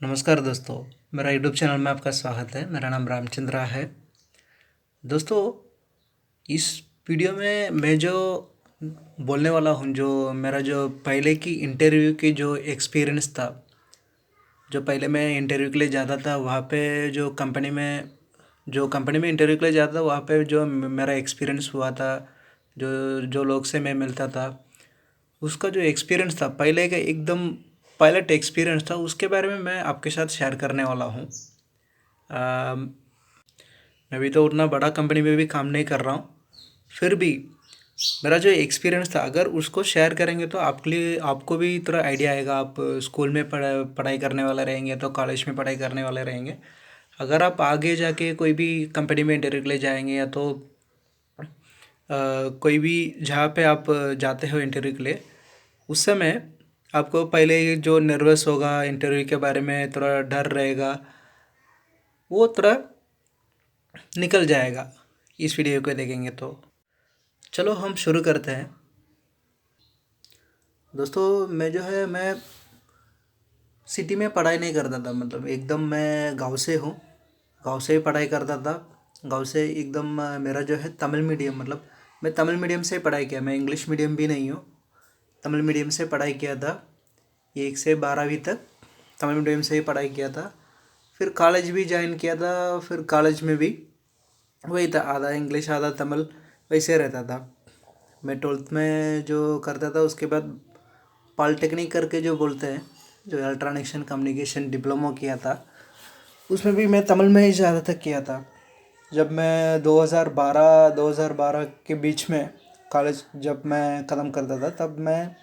नमस्कार दोस्तों। मेरा यूट्यूब चैनल में आपका स्वागत है। मेरा नाम रामचंद्रा है। दोस्तों, इस वीडियो में मैं जो बोलने वाला हूँ, जो मेरा जो पहले की इंटरव्यू की जो एक्सपीरियंस था, जो पहले मैं इंटरव्यू के लिए जाता था, वहाँ पे जो कंपनी में इंटरव्यू के लिए जाता था, वहाँ पे जो मेरा एक्सपीरियंस हुआ था, जो जो लोग से मैं मिलता था, उसका जो एक्सपीरियंस था, पहले का एकदम पायलट एक्सपीरियंस था, उसके बारे में मैं आपके साथ शेयर करने वाला हूँ। अम, मैं भी तो उतना बड़ा कंपनी में भी काम नहीं कर रहा हूँ, फिर भी मेरा जो एक्सपीरियंस था, अगर उसको शेयर करेंगे तो आपके लिए आपको भी थोड़ा आइडिया आएगा। आप स्कूल में पढ़ाई करने वाले रहेंगे तो कॉलेज में पढ़ाई करने वाले रहेंगे। अगर आप आगे जाके कोई भी कंपनी में इंटरव्यू के लिए जाएंगे, या तो कोई भी जहाँ पे आप जाते हो इंटरव्यू के लिए, उस समय आपको पहले ही जो नर्वस होगा, इंटरव्यू के बारे में थोड़ा डर रहेगा, वो थोड़ा निकल जाएगा इस वीडियो को देखेंगे तो। चलो हम शुरू करते हैं। दोस्तों, मैं सिटी में पढ़ाई नहीं करता था, मतलब एकदम मैं गांव से हूँ। गांव से ही पढ़ाई करता था। गांव से एकदम मेरा जो है तमिल मीडियम, मतलब मैं तमिल मीडियम से पढ़ाई किया। मैं इंग्लिश मीडियम भी नहीं हूँ, तमिल मीडियम से पढ़ाई किया था। 1 से 12वीं तक तमिल मीडियम से ही पढ़ाई किया था। फिर कॉलेज भी ज्वाइन किया था। फिर कॉलेज में भी वही था, आधा इंग्लिश आधा तमिल, वैसे रहता था। मैं 12th में जो करता था, उसके बाद पॉलिटेक्निक करके जो बोलते हैं, जो इलेक्ट्रॉनिक्स एंड कम्युनिकेशन डिप्लोमा किया था, उसमें भी मैं तमिल में ही ज़्यादा तक किया था। जब मैं 2012 के बीच में कॉलेज जब मैं ख़त्म करता था, तब मैं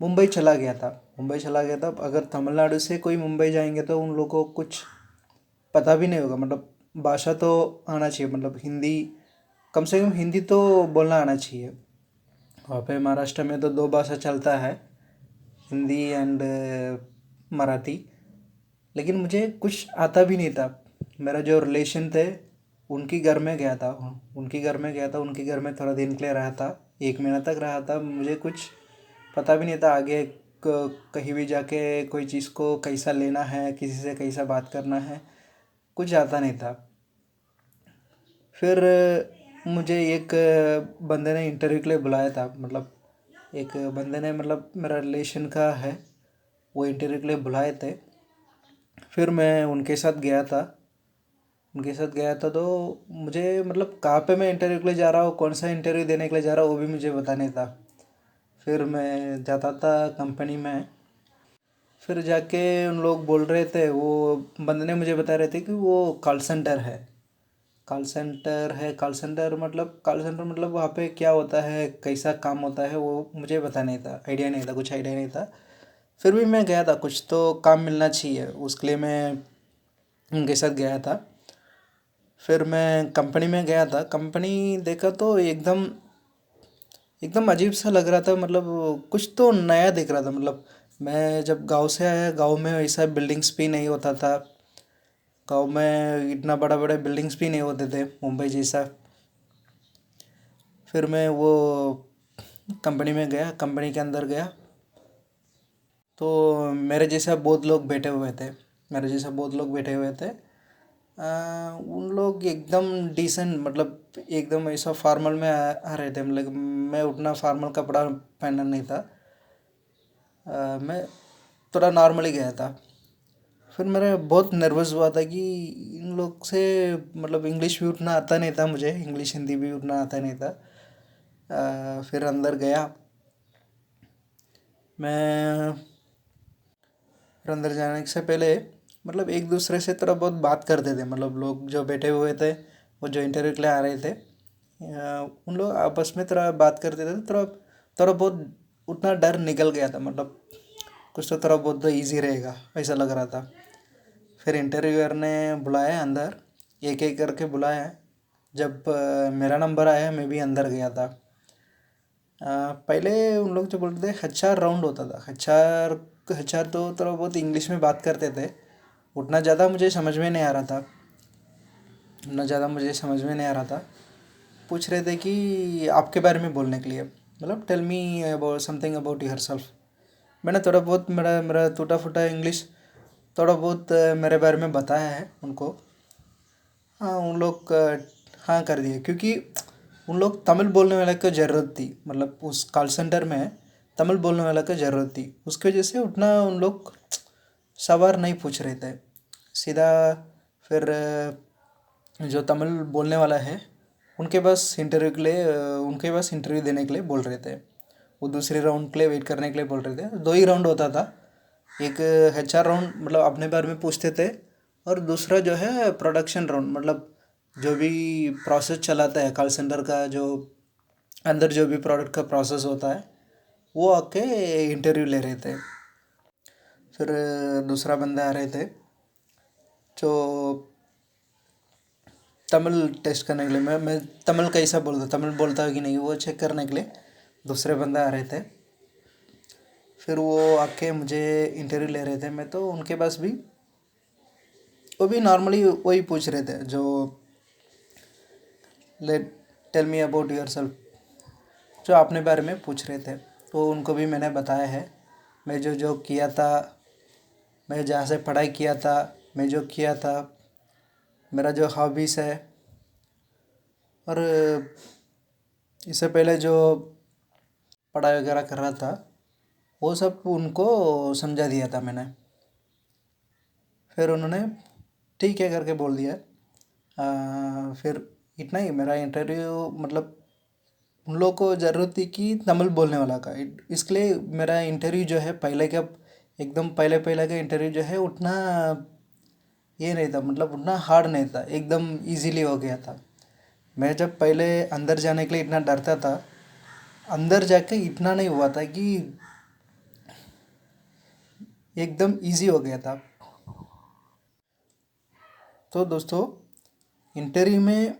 मुंबई चला गया था। मुंबई चला गया था। अगर तमिलनाडु से कोई मुंबई जाएंगे तो उन लोगों को कुछ पता भी नहीं होगा, मतलब भाषा तो आना चाहिए, मतलब हिंदी, कम से कम हिंदी तो बोलना आना चाहिए। वहाँ पे महाराष्ट्र में तो दो भाषा चलता है, हिंदी एंड मराठी। लेकिन मुझे कुछ आता भी नहीं था। मेरा जो रिलेशन थे, उनके घर में गया था। उनके घर में थोड़ा दिन के लिए रहा था, 1 महीना तक रहा था। मुझे कुछ पता भी नहीं था आगे कहीं भी जाके कोई चीज़ को कैसा लेना है, किसी से कैसा बात करना है, कुछ आता नहीं था। फिर मुझे एक बंदे ने इंटरव्यू के लिए बुलाया था, मतलब एक बंदे ने, मतलब मेरा रिलेशन का है, वो इंटरव्यू के लिए बुलाए थे। फिर मैं उनके साथ गया था तो मुझे, मतलब कहाँ पे मैं इंटरव्यू के लिए जा रहा हूँ, कौन सा इंटरव्यू देने के लिए जा रहा हूँ, वो भी मुझे पता नहीं था। फिर मैं जाता था कंपनी में। फिर जाके उन लोग बोल रहे थे, वो बंदे ने मुझे बता रहे थे कि वो कॉल सेंटर है। कॉल सेंटर मतलब वहाँ पे क्या होता है, कैसा काम होता है, वो मुझे पता नहीं था, आइडिया नहीं था, कुछ आइडिया नहीं था। फिर भी मैं गया था, कुछ तो काम मिलना चाहिए, उसके लिए मैं उनके साथ गया था। फिर मैं कंपनी में गया था। कंपनी देखा तो एकदम एकदम अजीब सा लग रहा था, मतलब कुछ तो नया दिख रहा था। मतलब मैं जब गांव से आया, गांव में वैसा बिल्डिंग्स भी नहीं होता था। गांव में इतना बड़ा बड़े बिल्डिंग्स भी नहीं होते थे मुंबई जैसा। फिर मैं वो कंपनी में गया, कंपनी के अंदर गया तो मेरे जैसा बहुत लोग बैठे हुए थे। उन लोग एकदम डिसेंट, मतलब एकदम ऐसा फॉर्मल में आ रहे थे, मतलब मैं उतना फॉर्मल कपड़ा पहना नहीं था। मैं थोड़ा नॉर्मली गया था। फिर मेरा बहुत नर्वस हुआ था कि इन लोग से, मतलब इंग्लिश भी उतना आता नहीं था मुझे, इंग्लिश हिंदी भी उतना आता नहीं था। फिर अंदर गया मैं। फिर अंदर जाने से पहले, मतलब एक दूसरे से थोड़ा बहुत बात करते थे, मतलब लोग जो बैठे हुए थे, वो जो इंटरव्यू के लिए आ रहे थे, उन लोग आपस में थोड़ा बात करते थे। थोड़ा थोड़ा बहुत उतना डर निकल गया था, मतलब कुछ तो थोड़ा बहुत तो ईजी रहेगा ऐसा लग रहा था। फिर इंटरव्यूअर ने बुलाया अंदर, एक एक करके बुलाया। जब मेरा नंबर आया, मैं भी अंदर गया था। पहले उन लोग जो बोलते थे, HR राउंड होता था। HR तो थोड़ा बहुत इंग्लिश में बात करते थे, उतना ज़्यादा मुझे समझ में नहीं आ रहा था। पूछ रहे थे कि आपके बारे में बोलने के लिए, मतलब tell me about something about yourself. मैंने थोड़ा बहुत, मेरा मेरा टूटा फूटा इंग्लिश थोड़ा बहुत मेरे बारे में बताया है उनको। हाँ उन लोग हाँ कर दिए, क्योंकि उन लोग तमिल बोलने वाले को ज़रूरत थी, मतलब उस कॉल सेंटर में तमिल बोलने वाला को ज़रूरत थी, उसकी वजह से उतना उन लोग सवाल नहीं पूछ रहे थे सीधा। फिर जो तमिल बोलने वाला है उनके पास इंटरव्यू के लिए उनके पास इंटरव्यू देने के लिए बोल रहे थे। वो दूसरे राउंड के लिए वेट करने के लिए बोल रहे थे। 2 ही राउंड होता था। एक HR राउंड मतलब अपने बारे में पूछते थे, और दूसरा जो है प्रोडक्शन राउंड, मतलब जो भी प्रोसेस चलाता है कॉल सेंटर का, जो अंदर जो भी प्रोडक्ट का प्रोसेस होता है वो आके इंटरव्यू ले रहे थे। फिर दूसरा बंदा आ रहे थे जो तमिल टेस्ट करने के लिए, मैं तमिल कैसा बोलता, तमिल बोलता है कि नहीं, वो चेक करने के लिए दूसरे बंदे आ रहे थे। फिर वो आके मुझे इंटरव्यू ले रहे थे। मैं तो उनके पास भी वो भी नॉर्मली वही पूछ रहे थे जो let tell me about yourself, जो अपने बारे में पूछ रहे थे। तो उनको भी मैंने बताया है मैं जो जो किया था, मैं जहाँ से पढ़ाई किया था, मैं जो किया था, मेरा जो हॉबीज़ है, और इससे पहले जो पढ़ाई वगैरह कर रहा था वो सब उनको समझा दिया था मैंने। फिर उन्होंने ठीक है करके बोल दिया। फिर इतना ही मेरा इंटरव्यू, मतलब उन लोगों को ज़रूरत थी कि तमिल बोलने वाला का, इसके लिए मेरा इंटरव्यू जो है पहले का एकदम पहले पहले का इंटरव्यू जो है उतना ये नहीं था, मतलब उतना हार्ड नहीं था, एकदम इजीली हो गया था। मैं जब पहले अंदर जाने के लिए इतना डरता था, अंदर जाके इतना नहीं हुआ था कि एकदम इजी हो गया था। तो दोस्तों इंटरव्यू में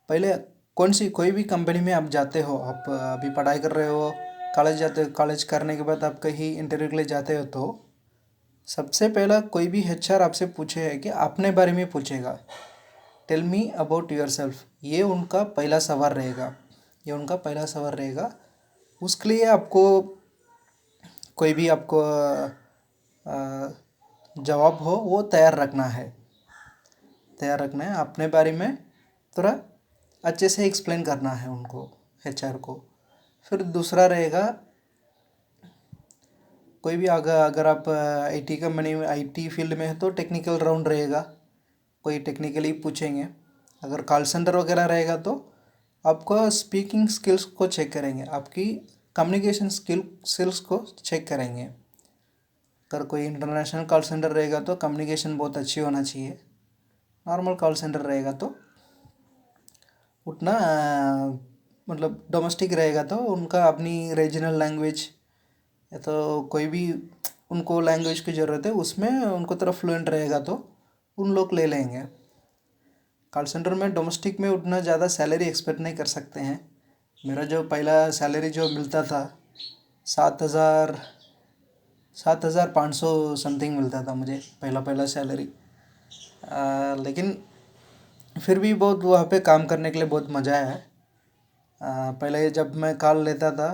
पहले कौन सी कोई भी कंपनी में आप जाते हो, आप अभी पढ़ाई कर रहे हो, कॉलेज जाते हो, कॉलेज करने के बाद आप कहीं इंटरव्यू के लिए जाते हो, तो सबसे पहला कोई भी HR आपसे पूछे है कि अपने बारे में पूछेगा, tell me about yourself, ये उनका पहला सवाल रहेगा, ये उनका पहला सवाल रहेगा। उसके लिए आपको कोई भी आपको जवाब हो वो तैयार रखना है अपने बारे में, थोड़ा अच्छे से एक्सप्लेन करना है उनको, HR को। फिर दूसरा रहेगा, कोई भी अगर अगर आप IT कंपनी में IT फील्ड में है तो टेक्निकल राउंड रहेगा, कोई टेक्निकली पूछेंगे। अगर कॉल सेंटर वगैरह रहेगा तो आपको स्पीकिंग स्किल्स को चेक करेंगे, आपकी कम्युनिकेशन स्किल्स को चेक करेंगे। अगर कोई इंटरनेशनल कॉल सेंटर रहेगा तो कम्युनिकेशन बहुत अच्छी होना चाहिए। नॉर्मल कॉल सेंटर रहेगा तो उतना मतलब डोमेस्टिक रहेगा तो उनका अपनी रीजनल लैंग्वेज, या तो कोई भी उनको लैंग्वेज की ज़रूरत है उसमें उनको तरफ फ्लुएंट रहेगा तो उन लोग ले लेंगे। कॉल सेंटर में डोमेस्टिक में उतना ज़्यादा सैलरी एक्सपेक्ट नहीं कर सकते हैं। मेरा जो पहला सैलरी जो मिलता था 7,000 7,500 समथिंग मिलता था मुझे, पहला पहला सैलरी। लेकिन फिर भी बहुत वहाँ पे काम करने के लिए बहुत मज़ा आया है। पहले जब मैं कॉल लेता था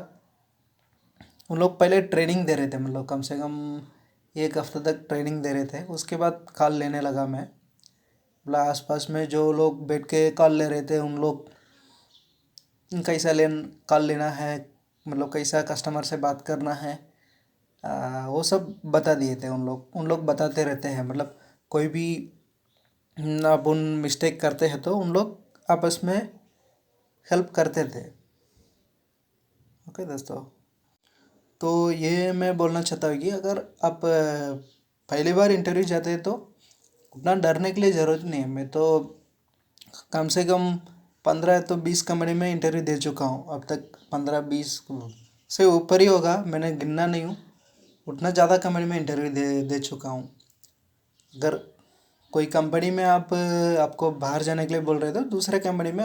उन लोग पहले ट्रेनिंग दे रहे थे, मतलब कम से कम 1 हफ्ते तक ट्रेनिंग दे रहे थे, उसके बाद कॉल लेने लगा मैं। मतलब आसपास में जो लोग बैठ के कॉल ले रहे थे उन लोग कैसा कॉल लेना है, मतलब कैसा कस्टमर से बात करना है, वो सब बता दिए थे उन लोग बताते रहते हैं। मतलब कोई भी आप उन मिस्टेक करते हैं तो उन लोग आपस में हेल्प करते थे। ओके दोस्तों, तो ये मैं बोलना चाहता हूँ कि अगर आप पहली बार इंटरव्यू जाते हैं तो उतना डरने के लिए ज़रूरत नहीं है। मैं तो कम से कम 15 तो 20 कंपनी में इंटरव्यू दे चुका हूँ अब तक, 15-20 से ऊपर ही होगा, मैंने गिनना नहीं हूँ, उतना ज़्यादा कंपनी में इंटरव्यू दे चुका हूँ। अगर कोई कंपनी में आपको बाहर जाने के लिए बोल रहे थे, दूसरे कंपनी में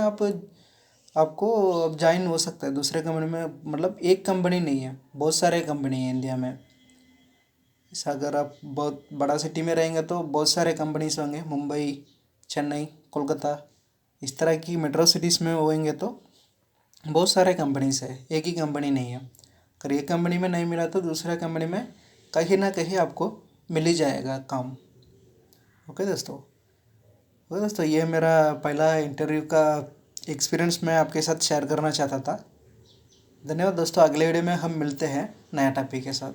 आपको अब ज्वाइन हो सकता है दूसरे कंपनी में। मतलब एक कंपनी नहीं है, बहुत सारे कंपनी है इंडिया में। ऐसा अगर आप बहुत बड़ा सिटी में रहेंगे तो बहुत सारे कंपनीज होंगे, मुंबई, चेन्नई, कोलकाता, इस तरह की मेट्रो सिटीज़ में होंगे तो बहुत सारे कंपनीज है, एक ही कंपनी नहीं है। अगर एक कंपनी में नहीं मिला तो दूसरा कंपनी में कहीं ना कहीं आपको मिल ही जाएगा काम। ओके दोस्तों। ओके दोस्तों, ये मेरा पहला इंटरव्यू का एक्सपीरियंस मैं आपके साथ शेयर करना चाहता था। धन्यवाद दोस्तों, अगले वीडियो में हम मिलते हैं नया टॉपिक के साथ।